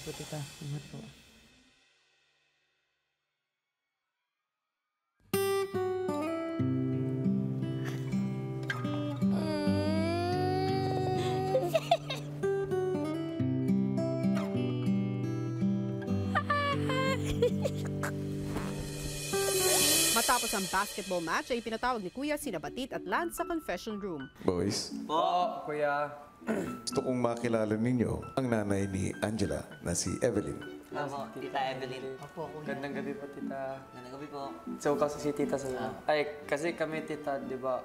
po, tita. Ingat po. Matapos ang basketball match ay pinatawag ni Kuya sina Batit at Lance sa confession room. Boys, Po, kuya. gusto kong makilala ninyo ang nanay ni Angela na si Evelyn. Opo, Tita Evelyn. Opo, kuya. Gandang gabi po, tita. Gandang gabi po. So, kasi si tita sa... Ay, kasi kami, tita, di ba?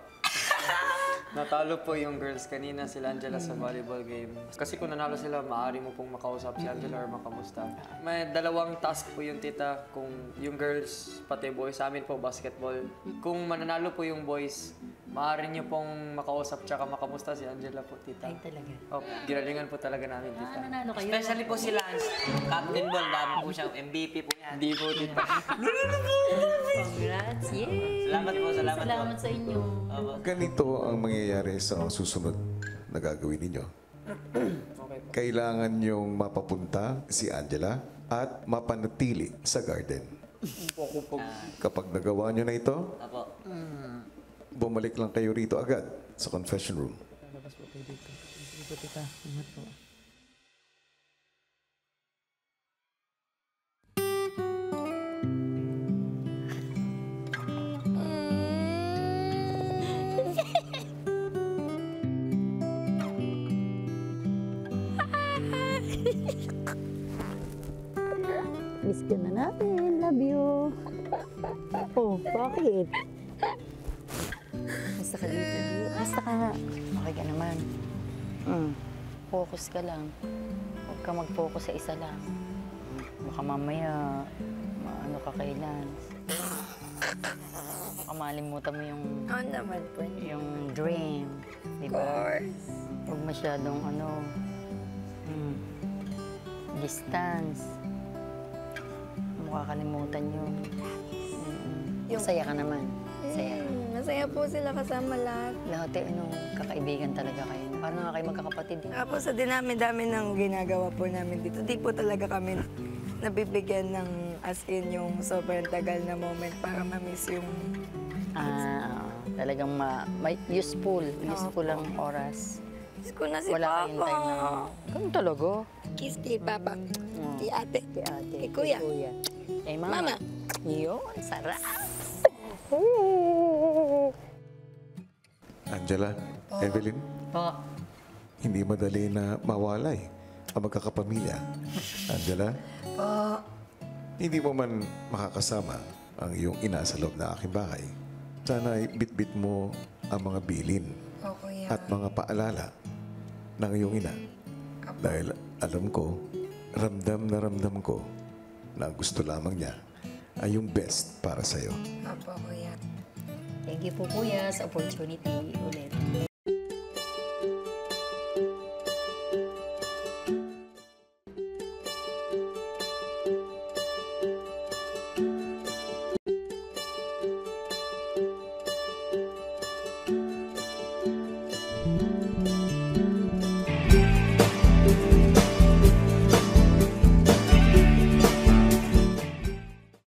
Natalo po yung girls kanina sila Angela sa volleyball game. Kasi kung nanalo sila, maaari mo pong makausap si Angela or makamusta. May dalawang task po yung tita. Kung yung girls, pati boys, sa amin po basketball. Kung mananalo po yung boys, maaari nyo pong makausap tsaka makamusta si Angela po, tita. Ay, talaga. Oh, ginalingan po talaga namin, tita. Nanalo kayo? Especially po si Lance. Captain Ball, dami po siya. MVP po yan. Hindi po, tita. Congrats! Yay! Salamat po, salamat po. Salamat sa inyo. Opo. Ganito ang mangyayari sa susunod na gagawin ninyo. Okay po. Kailangan nyong mapapunta si Angela at mapanatili sa garden. Kapag nagawa nyo na ito, Opo. bumalik lang kayo rito agad sa confession room. Labas po kayo dito. Sige po, tita. Ingat po. Miss ka na natin. Love you. Oh, bakit? Basta ka dito. Basta ka nga. Okay ka naman. Focus ka lang. Huwag ka mag-focus sa isa lang. Baka mamaya, maano ka kay Lance. Baka malimutan mo yung... Oo naman po. Yung dream. Di ba? Huwag masyadong distance. Makakalimutan yun. Masaya ka naman. Masaya. Masaya po sila kasama lahat. Lahat kakaibigan talaga kayo. Parang nga kayo magkakapatid. Tapos sa dinami-dami ng ginagawa po namin dito, di po talaga kami nabibigyan ng as in yung sobrang tagal na moment para ma-miss yung... Talagang useful. Useful ang oras. Miss ko na si Wala kayong time na... Papa. Ganun talaga. Kiss kay Papa. Kay ate. Kay ate. Kay kuya. Eh, mama. Mama. Yun, sarap. Angela, Evelyn, Po. hindi madali na mawalay ang magkakapamilya. Angela, hindi mo man makakasama ang iyong ina sa loob na aking bahay. Sana ay bitbit mo ang mga bilin at mga paalala ng iyong ina. Dahil alam ko, ramdam ko na gusto lamang niya ay yung best para sa'yo. Opo, kuya. Thank you po, kuya, sa opportunity ulit.